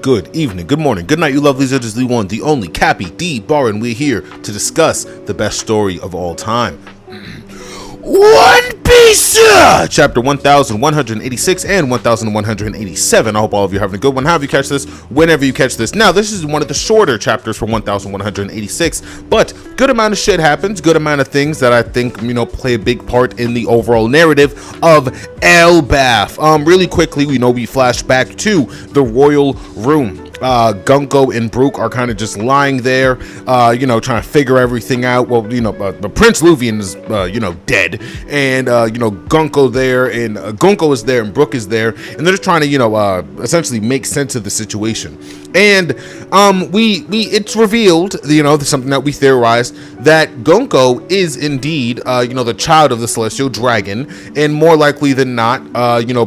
good evening, good morning, good night, you lovelies. It is the one, the only Cappy D Bar, and we're here to discuss the best story of all time. One Piece! Chapter 1186 and 1187. I hope all of you are having a good one. However you catch this, whenever you catch this. Now, this is one of the shorter chapters for 1186, but good amount of shit happens, good amount of things that I think, play a big part in the overall narrative of Elbaf. Really quickly, we flash back to the royal room. Gunko and Brook are kind of just lying there, trying to figure everything out. Well, but Prince Luffy is, dead, and Gunko there, and Gunko is there, and Brook is there, and they're just trying to, essentially make sense of the situation. And it's revealed, something that we theorized, that Gunko is indeed, the child of the Celestial Dragon, and more likely than not,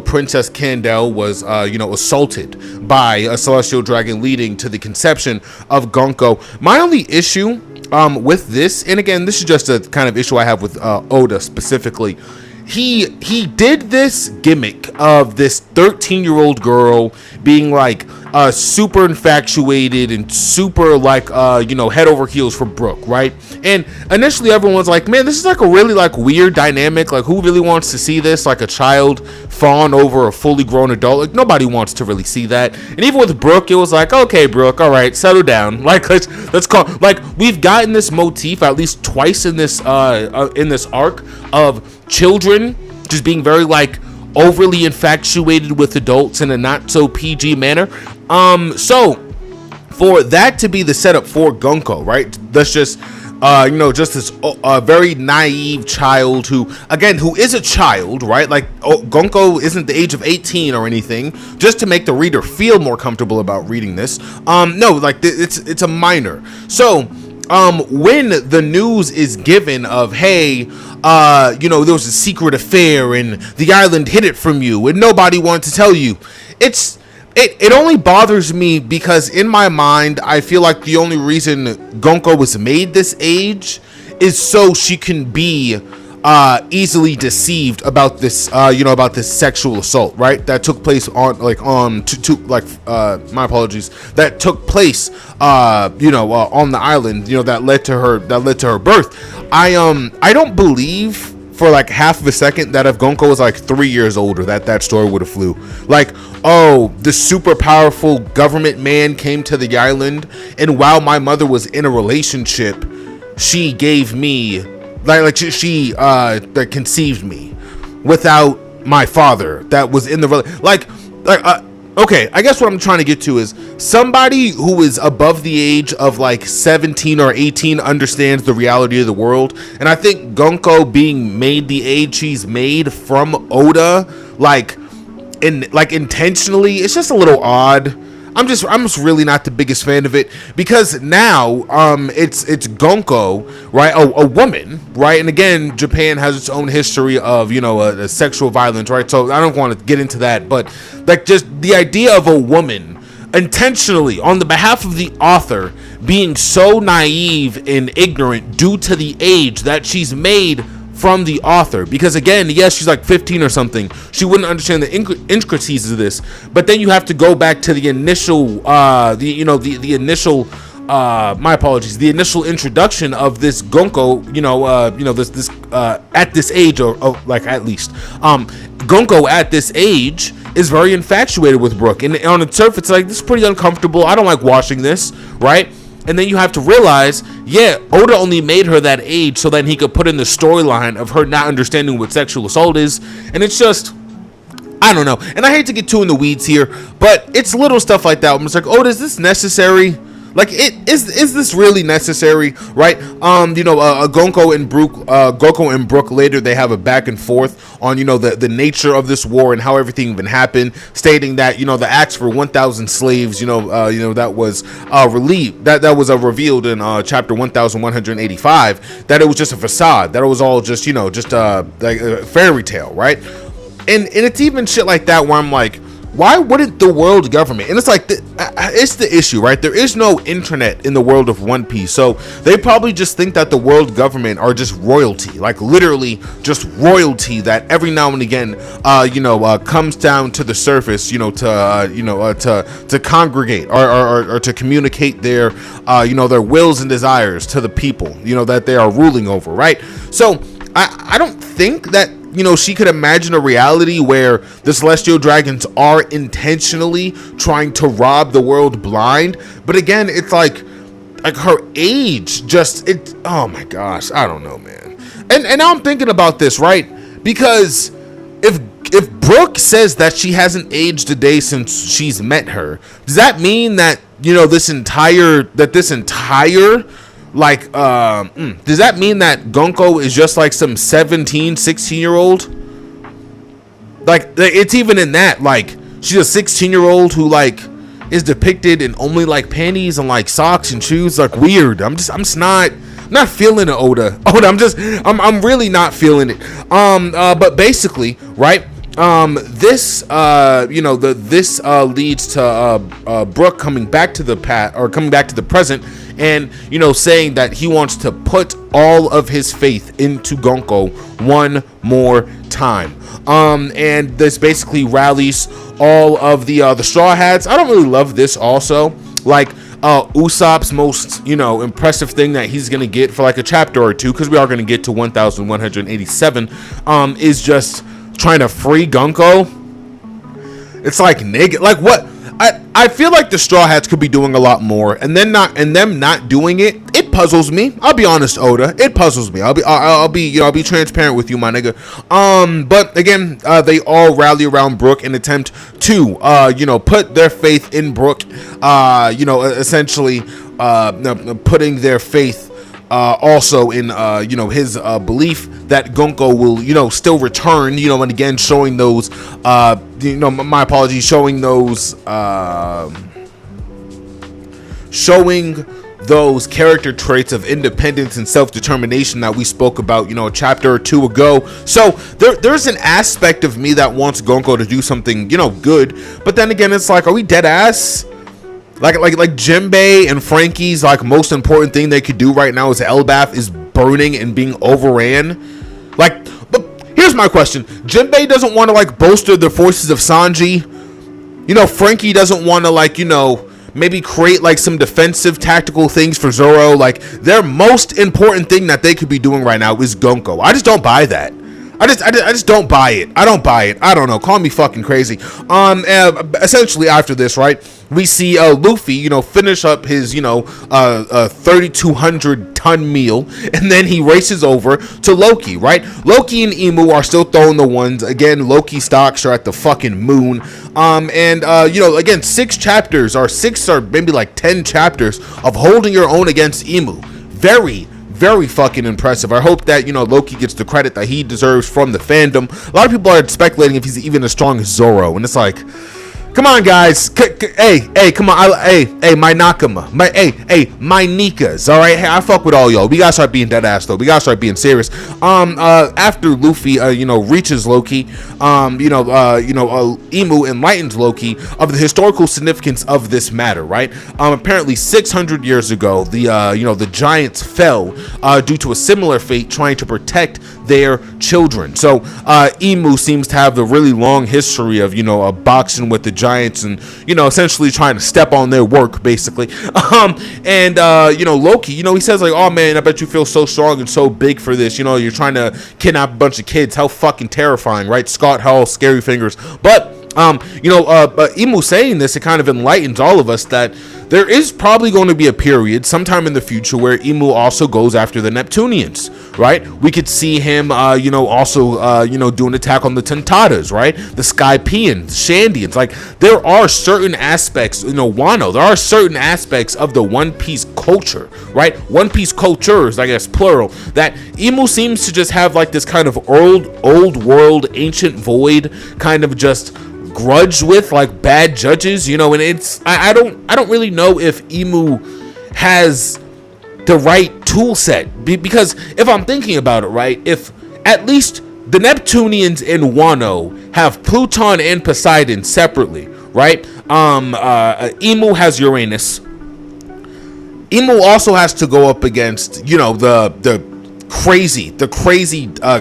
Princess Candel was, assaulted by a Celestial Dragon, leading to the conception of Gunko. My only issue with this, and again, this is just a kind of issue I have with Oda specifically. He did this gimmick of this 13-year-old girl being like super infatuated and super like head over heels for Brook, right? And initially everyone's like, man, this is like a really like weird dynamic. Like, who really wants to see this? Like a child fawn over a fully grown adult? Like, nobody wants to really see that. And even with Brook, it was like, okay, Brook, all right, settle down. Like, let's call, like, we've gotten this motif at least twice in this arc of children just being very like overly infatuated with adults in a not so PG manner. So for that to be the setup for Gunko, right? That's just just this very naive child who is a child, right? Like, Gunko isn't the age of 18 or anything, just to make the reader feel more comfortable about reading this. No, like, it's a minor. So when the news is given of, hey, there was a secret affair and the island hid it from you and nobody wanted to tell you, it only bothers me because in my mind, I feel like the only reason Gunko was made this age is so she can be easily deceived about this about this sexual assault, right, that took place on my apologies, that took place on the island, that led to her birth. I don't believe for like half of a second that if Gunko was like 3 years older, that story would have flew. Like, oh, the super powerful government man came to the island, and while my mother was in a relationship, she gave me she conceived me without my father that was in the okay, I guess what I'm trying to get to is somebody who is above the age of like 17 or 18 understands the reality of the world. And I think Gunko being made the age she's made from Oda, intentionally, it's just a little odd. I'm just really not the biggest fan of it, because now it's Gunko, right, a woman, right, and again, Japan has its own history of a sexual violence, right, so I don't want to get into that, but like just the idea of a woman intentionally on the behalf of the author being so naive and ignorant due to the age that she's made from the author, because again, yes, she's like 15 or something, she wouldn't understand the intricacies of this, but then you have to go back to the initial the initial introduction of this Gunko, this at this age, or like, at least Gunko at this age is very infatuated with Brook, and on the surface it's like, this is pretty uncomfortable, I don't like watching this, right? And then you have to realize, yeah, Oda only made her that age so that he could put in the storyline of her not understanding what sexual assault is. And it's just, I don't know. And I hate to get too in the weeds here, but it's little stuff like that. I'm just like, Oda, is this necessary? Like, is this really necessary, right? Gunko and Brook later, they have a back and forth on, the nature of this war and how everything even happened, stating that, the acts for 1,000 slaves, that was relieved, that was revealed in chapter 1185, that it was just a facade, that it was all just, like a fairy tale, right? And it's even shit like that where I'm like, why wouldn't the world government, and it's like it's the issue, right? There is no internet in the world of One Piece, so they probably just think that the world government are just royalty, like literally just royalty that every now and again comes down to the surface, to congregate or to communicate their their wills and desires to the people, that they are ruling over, right? So I don't think that she could imagine a reality where the celestial dragons are intentionally trying to rob the world blind. But again, it's like her age oh my gosh, I don't know, man. And now I'm thinking about this, right? Because if Brooke says that she hasn't aged a day since she's met her, does that mean that this entire like does that mean that Gonko is just like some 16-year-old? Like it's even in that, like she's a 16-year-old who like is depicted in only like panties and like socks and shoes, like weird. I'm just not feeling it, Oda. I'm really not feeling it. But basically, right? This leads to Brooke coming back to the past, or coming back to the present, and saying that he wants to put all of his faith into Gonko one more time. And this basically rallies all of the Straw Hats. I don't really love this also. Like Usopp's most impressive thing that he's gonna get for like a chapter or two, because we are gonna get to 1187, is just trying to free Gonko. It's like nigga, like what? I feel like the Straw Hats could be doing a lot more, and them not doing it. It puzzles me. I'll be honest, Oda. It puzzles me. I'll be transparent with you, my nigga. But again, they all rally around Brooke and attempt to put their faith in Brooke. Essentially putting their faith also in his belief that Gonko will still return, and again showing those my apologies, showing those character traits of independence and self-determination that we spoke about a chapter or two ago. So there's an aspect of me that wants Gonko to do something good, but then again it's like, are we dead ass? Like Jinbei and Frankie's like most important thing they could do right now is Elbaf is burning and being overran. Like, but here's my question: Jinbei doesn't want to like bolster the forces of Sanji. Frankie doesn't want to maybe create like some defensive tactical things for Zoro. Like their most important thing that they could be doing right now is Gonko. I just don't buy that. I just don't buy it. I don't buy it. I don't know. Call me fucking crazy. Essentially after this, right, we see Luffy, finish up his, 3,200 ton meal, and then he races over to Loki, right? Loki and Imu are still throwing the ones. Again, Loki stocks are at the fucking moon. Again, 6 chapters, or 6 or maybe like 10 chapters of holding your own against Imu. Very fucking impressive. I hope that Loki gets the credit that he deserves from the fandom. A lot of people are speculating if he's even as strong as Zoro, and it's like, come on, guys. Hey, come on. Hey, my Nakama. My Nikas. All right. Hey, I fuck with all y'all. We gotta start being dead ass though. We gotta start being serious. After Luffy, reaches Loki, Imu enlightens Loki of the historical significance of this matter. Right. Apparently 600 years ago, the giants fell due to a similar fate, trying to protect their children. So Imu seems to have the really long history of boxing with the giants and essentially trying to step on their work basically. Loki, he says like, oh man, I bet you feel so strong and so big for this, you're trying to kidnap a bunch of kids, how fucking terrifying, right? Scott Hall, scary fingers. But Imu saying this, it kind of enlightens all of us that there is probably going to be a period sometime in the future where Imu also goes after the Neptunians, right? We could see him, also, do an attack on the Tentatas, right? The Skypians, Shandians. Like, there are certain aspects, Wano, there are certain aspects of the One Piece culture, right? One Piece cultures, I guess, plural, that Imu seems to just have like this kind of old world, ancient void kind of just grudge with, like bad judges, and it's I don't really know if Imu has the right tool set, because if I'm thinking about it, right, if at least the Neptunians in Wano have Pluton and Poseidon separately, right? Emu has Uranus. Emu also has to go up against, the crazy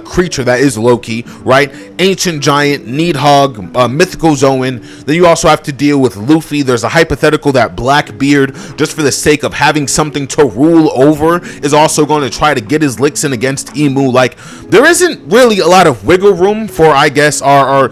creature that is Loki, right? Ancient giant, Needhog, mythical Zoan. Then you also have to deal with Luffy. There's a hypothetical that Blackbeard, just for the sake of having something to rule over, is also going to try to get his licks in against Emu. Like, there isn't really a lot of wiggle room for, I guess, a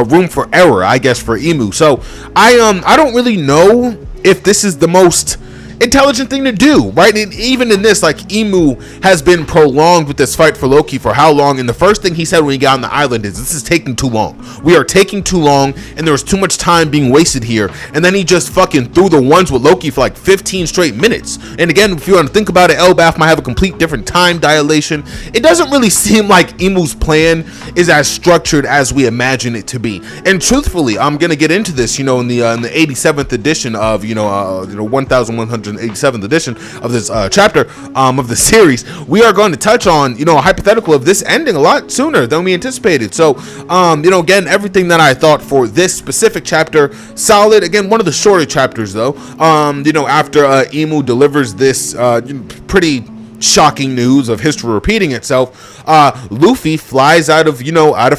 room for error, I guess, for Emu. So I don't really know if this is the most intelligent thing to do, right? And even in this, like, Emu has been prolonged with this fight for Loki for how long? And the first thing he said when he got on the island is, this is taking too long. We are taking too long, and there was too much time being wasted here. And then he just fucking threw the ones with Loki for like 15 straight minutes. And again, if you want to think about it, Elbaf might have a complete different time dilation. It doesn't really seem like Emu's plan is as structured as we imagine it to be. And truthfully, I'm gonna get into this, in the 87th edition of 1187th edition of this chapter of the series. We are going to touch on a hypothetical of this ending a lot sooner than we anticipated. So again, everything that I thought for this specific chapter, solid. Again, one of the shorter chapters though. After Emu delivers this pretty shocking news of history repeating itself, Luffy flies out of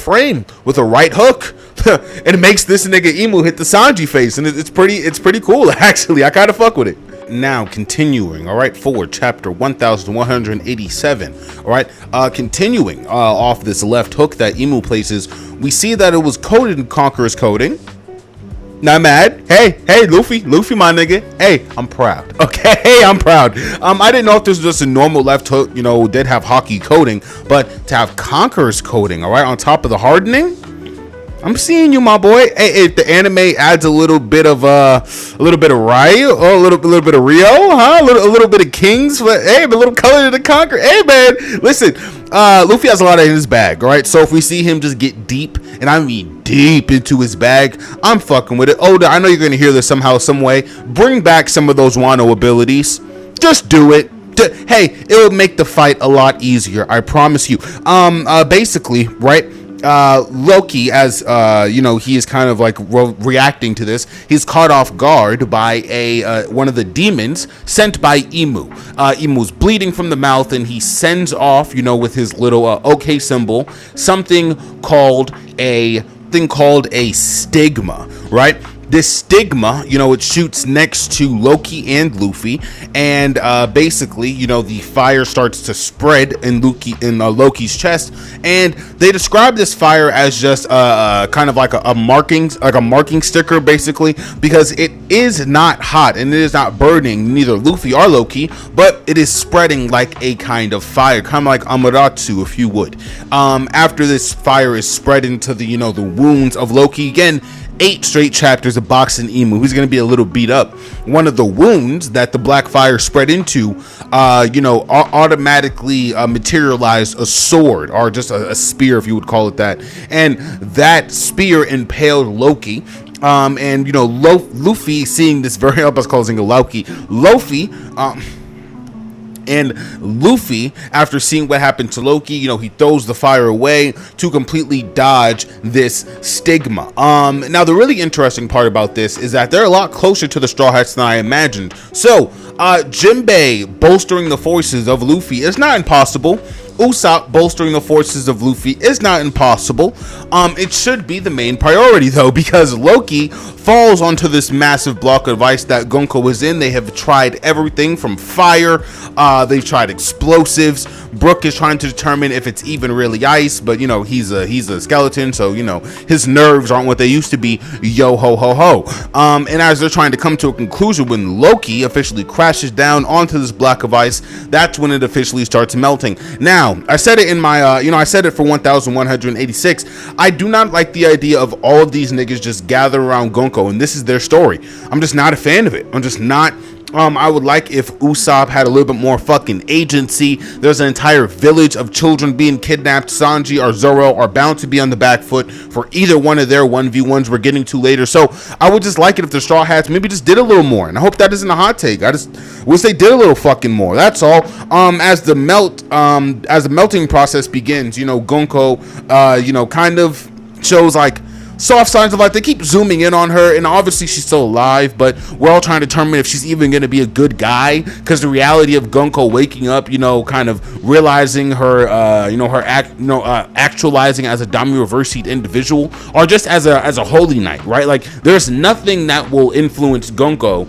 frame with a right hook and it makes this nigga Emu hit the Sanji face, and it's pretty cool actually. I kind of fuck with it. Now continuing, all right, for chapter 1187, all right, continuing off this left hook that Emu places, we see that it was coated in Conqueror's coating. Not mad. Hey, Luffy, my nigga. Hey, I'm proud. Okay, hey, I'm proud. I didn't know if this was just a normal left hook, did have hockey coating, but to have Conqueror's coating, all right, on top of the hardening. I'm seeing you, my boy. Hey, if the anime adds a little bit of Ryo, or a little bit of Rio, huh? A little bit of Kings, but hey, a little color to the Conqueror. Hey, man, listen. Luffy has a lot in his bag, all right? So if we see him just get deep, and I mean deep into his bag, I'm fucking with it. Oda, I know you're gonna hear this somehow, some way. Bring back some of those Wano abilities. Just do it. Hey, it will make the fight a lot easier. I promise you. Basically, right? Loki, as he is kind of like reacting to this. He's caught off guard by one of the demons sent by Emu. Emu's bleeding from the mouth, and he sends off, with his little OK symbol, something called a stigma, right? This stigma, it shoots next to Loki and Luffy, and basically, the fire starts to spread in Loki's chest, and they describe this fire as just kind of like a marking sticker, basically, because it is not hot and it is not burning neither Luffy or Loki, but it is spreading like a kind of fire, kind of like Amaterasu, if you would. After this fire is spread into the the wounds of Loki, again, 8 straight chapters of boxing Emu. He's going to be a little beat up. One of the wounds that the black fire spread into, automatically materialized a sword, or just a spear, if you would call it that. And that spear impaled Loki. Luffy, seeing this very, I was calling it Loki. And Luffy, after seeing what happened to Loki, he throws the fire away to completely dodge this stigma. Now the really interesting part about this is that they're a lot closer to the Straw Hats than I imagined. So, Jinbei bolstering the forces of Luffy is not impossible. Usopp bolstering the forces of Luffy is not impossible. It should be the main priority though, because Loki falls onto this massive block of ice that Gonko was in. They have tried everything from fire, they've tried explosives. Brook is trying to determine if it's even really ice, but he's a skeleton, so his nerves aren't what they used to be. Yo ho ho ho. And as they're trying to come to a conclusion, when Loki officially crashes down onto this block of ice, that's when it officially starts melting. Now, I said it in my I said it for 1186. I do not like the idea of all of these niggas just gather around Gonko and this is their story. I'm just not a fan of it. I'm just not. I would like if Usopp had a little bit more fucking agency. There's an entire village of children being kidnapped. Sanji or Zoro are bound to be on the back foot for either one of their 1v1s we're getting to later. So I would just like it if the Straw Hats maybe just did a little more. And I hope that isn't a hot take. I just wish they did a little fucking more. That's all. As the melting process begins, Gonko, kind of shows like soft signs of life. They keep zooming in on her, and obviously she's still alive, but we're all trying to determine if she's even going to be a good guy, because the reality of Gunko waking up, kind of realizing her, actualizing as a Dami-reversied individual, or just as a holy knight, right? Like, there's nothing that will influence Gunko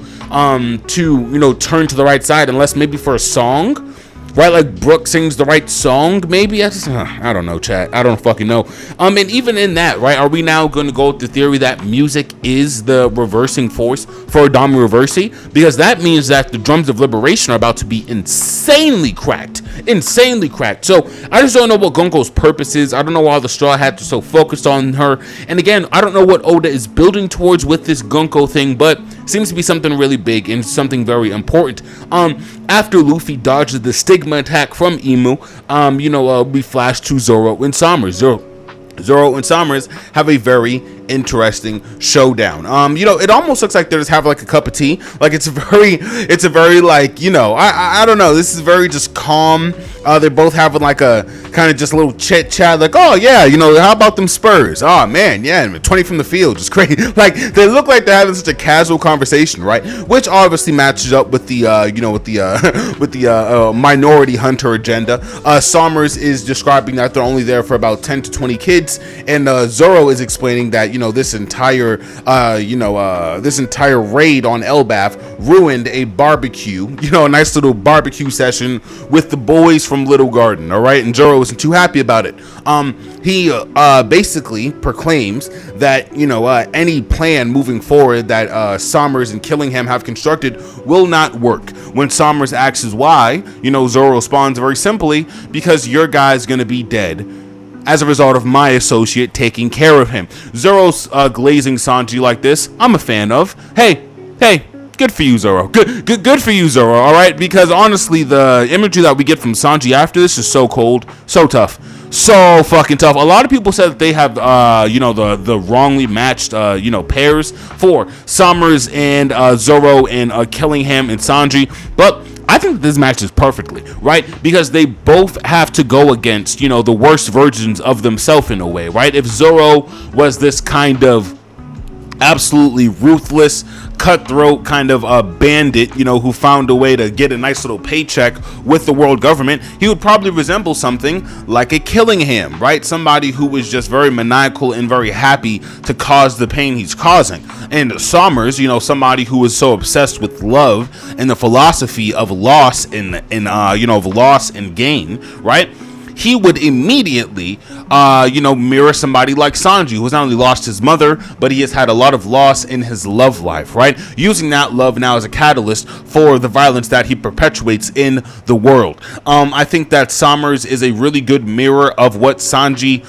to turn to the right side, unless maybe for a song. Right, like Brooke sings the right song, maybe. I don't know, chat. I don't fucking know. And even in that, right, are we now going to go with the theory that music is the reversing force for Dami Reversi? Because that means that the drums of liberation are about to be insanely cracked. So I just don't know what Gunko's purpose is. I don't know why the Straw Hats are so focused on her. And again, I don't know what Oda is building towards with this Gunko thing, but seems to be something really big and something very important. After Luffy dodges the stigma attack from Imu, we flash to Zoro and Summers. Zoro and Summers have a very interesting showdown. It almost looks like they just have like a cup of tea. Like it's a very like, I don't know. This is very just calm. They're both having like a kind of just a little chit chat. Like, oh yeah, how about them Spurs? Oh man, yeah, 20 from the field, just crazy. Like they look like they're having such a casual conversation, right? Which obviously matches up with the minority hunter agenda. Summers is describing that they're only there for about 10 to 20 kids, and Zoro is explaining that this entire raid on Elbaf ruined a barbecue, a nice little barbecue session with the boys from Little Garden. All right, and Zoro wasn't too happy about it. He basically proclaims that any plan moving forward that Summers and Killingham have constructed will not work. When Summers asks why, Zoro responds very simply, because your guy's gonna be dead as a result of my associate taking care of him. Zoro's glazing Sanji like this, I'm a fan of. Hey, good for you, Zoro. Good for you, Zoro. All right, because honestly, the imagery that we get from Sanji after this is so cold, so tough, so fucking tough. A lot of people said that they have, the wrongly matched, pairs for Summers and Zoro and Killingham and Sanji, but I think this matches perfectly, right? Because they both have to go against, the worst versions of themselves in a way, right? If Zoro was this kind of absolutely ruthless, cutthroat kind of a bandit, who found a way to get a nice little paycheck with the world government, he would probably resemble something like a Killingham, right? Somebody who was just very maniacal and very happy to cause the pain he's causing. And Summers, somebody who was so obsessed with love and the philosophy of loss and of loss and gain, right? He would immediately, mirror somebody like Sanji, who has not only lost his mother, but he has had a lot of loss in his love life, right? Using that love now as a catalyst for the violence that he perpetuates in the world. I think that Summers is a really good mirror of what Sanji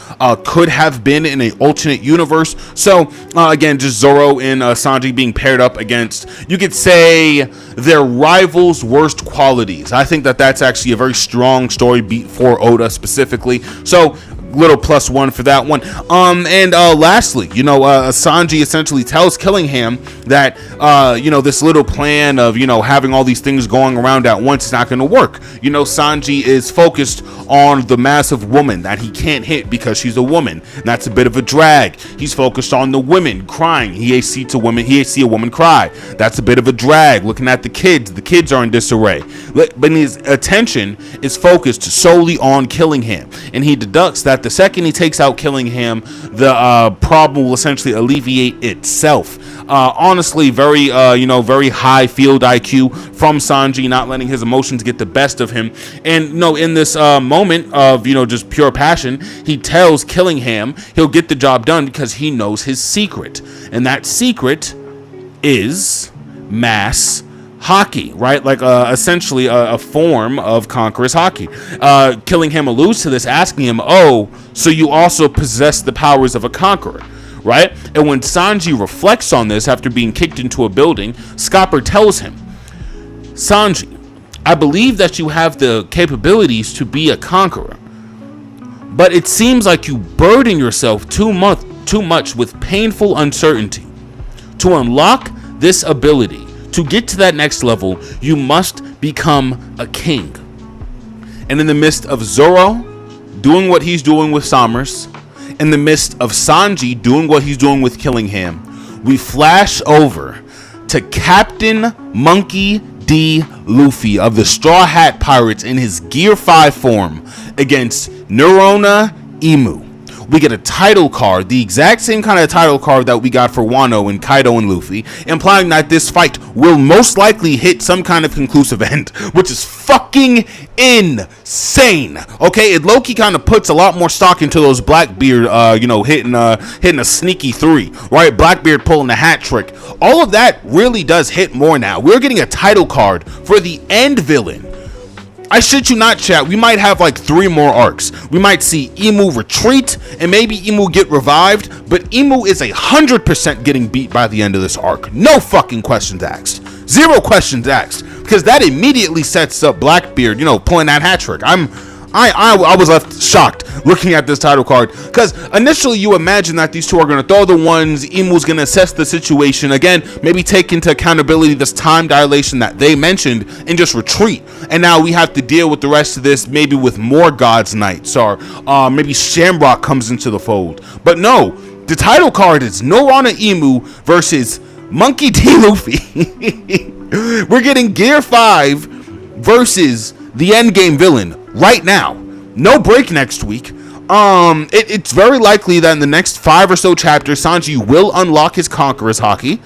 could have been in an alternate universe. So, again, just Zoro and Sanji being paired up against, you could say, their rivals' worst qualities. I think that that's actually a very strong story beat for Oda specifically. So little +1 for that one. Lastly, Sanji essentially tells Killingham that this little plan of having all these things going around at once is not going to work. Sanji is focused on the massive woman that he can't hit because she's a woman. And that's a bit of a drag. He's focused on the women crying. He ain't see a woman cry. That's a bit of a drag. Looking at the kids are in disarray. But his attention is focused solely on Killingham, and he deducts that the second he takes out Killingham, the problem will essentially alleviate itself. Honestly, very high field IQ from Sanji, not letting his emotions get the best of him. And in this moment of just pure passion, he tells Killingham he'll get the job done because he knows his secret, and that secret is mass hockey, right? Like essentially a form of Conqueror's hockey. Killingham alludes to this, asking him, "Oh, so you also possess the powers of a conqueror?" Right? And when Sanji reflects on this after being kicked into a building, Scopper tells him, "Sanji, I believe that you have the capabilities to be a conqueror, but it seems like you burden yourself too much with painful uncertainty. To unlock this ability, to get to that next level, you must become a king." And in the midst of Zoro doing what he's doing with Summers, in the midst of Sanji doing what he's doing with Killingham, we flash over to Captain Monkey D. Luffy of the Straw Hat Pirates in his Gear 5 form against Neurona Emu. We get a title card, the exact same kind of title card that we got for Wano and Kaido and Luffy, implying that this fight will most likely hit some kind of conclusive end, which is fucking insane. Okay, it low-key kind of puts a lot more stock into those Blackbeard, hitting a sneaky 3, right? Blackbeard pulling the hat trick. All of that really does hit more now. We're getting a title card for the end villain. I shit you not, chat. We might have like 3 more arcs. We might see Emu retreat and maybe Emu get revived, but Emu is 100% getting beat by the end of this arc. No fucking questions asked. 0 questions asked, because that immediately sets up Blackbeard, pulling that hat trick. I was left shocked looking at this title card, because initially you imagine that these two are going to throw the ones, Emu's going to assess the situation again, maybe take into accountability this time dilation that they mentioned, and just retreat. And now we have to deal with the rest of this, maybe with more God's Knights, or maybe Shamrock comes into the fold. But no, the title card is Neurona Emu versus Monkey D. Luffy. We're getting Gear 5 versus the endgame villain right now. No break next week. It's very likely that in the next 5 or so chapters, Sanji will unlock his Conqueror's Haki.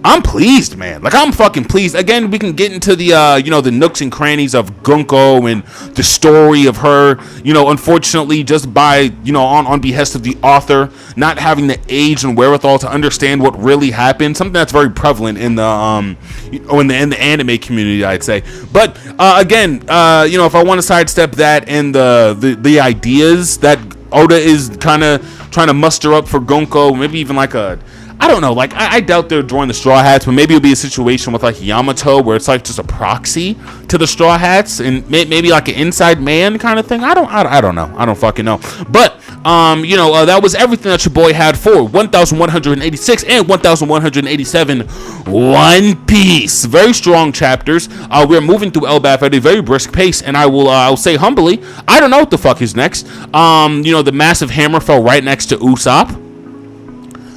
I'm pleased, man. Like, I'm fucking pleased. Again, we can get into the, the nooks and crannies of Gunko and the story of her, unfortunately, just by, on behest of the author, not having the age and wherewithal to understand what really happened. Something that's very prevalent in the, in the anime community, I'd say. But, again, if I want to sidestep that and the ideas that Oda is kind of trying to muster up for Gunko, maybe even like I don't know, like, I doubt they're drawing the Straw Hats, but maybe it'll be a situation with, like, Yamato, where it's, like, just a proxy to the Straw Hats, and maybe, like, an inside man kind of thing. I don't know. I don't fucking know. But, that was everything that your boy had for 1186 and 1187 One Piece. Very strong chapters. We're moving through Elbaf at a very brisk pace, and I'll say humbly, I don't know what the fuck is next. The massive hammer fell right next to Usopp.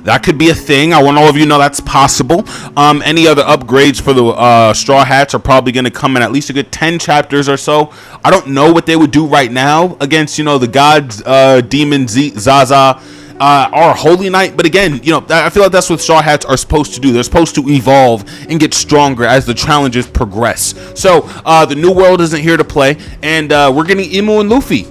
That could be a thing. I want all of you to know that's possible. Any other upgrades for the Straw Hats are probably going to come in at least a good 10 chapters or so. I don't know what they would do right now against, the gods, Demon Zaza, or Holy Knight. But again, I feel like that's what Straw Hats are supposed to do. They're supposed to evolve and get stronger as the challenges progress. So the New World isn't here to play, and we're getting Emu and Luffy.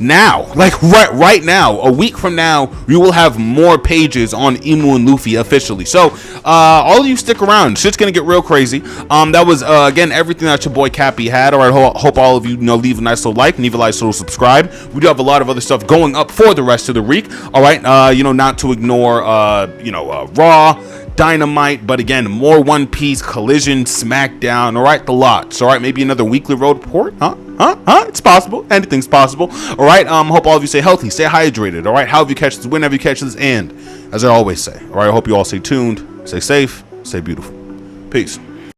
Now, like right now, a week from now, we will have more pages on Emu and Luffy officially. So, all of you stick around. Shit's gonna get real crazy. That was again everything that your boy Cappy had. All right, hope all of you leave a nice little like, leave a nice little subscribe. We do have a lot of other stuff going up for the rest of the week. All right, not to ignore Raw, Dynamite, but again, more One Piece, Collision, Smackdown. All right, the lots. All right, maybe another weekly road report, huh? It's possible. Anything's possible. All right. Hope all of you stay healthy, stay hydrated. All right. However you catch this, whenever you catch this, and as I always say, all right. I hope you all stay tuned, stay safe, stay beautiful. Peace.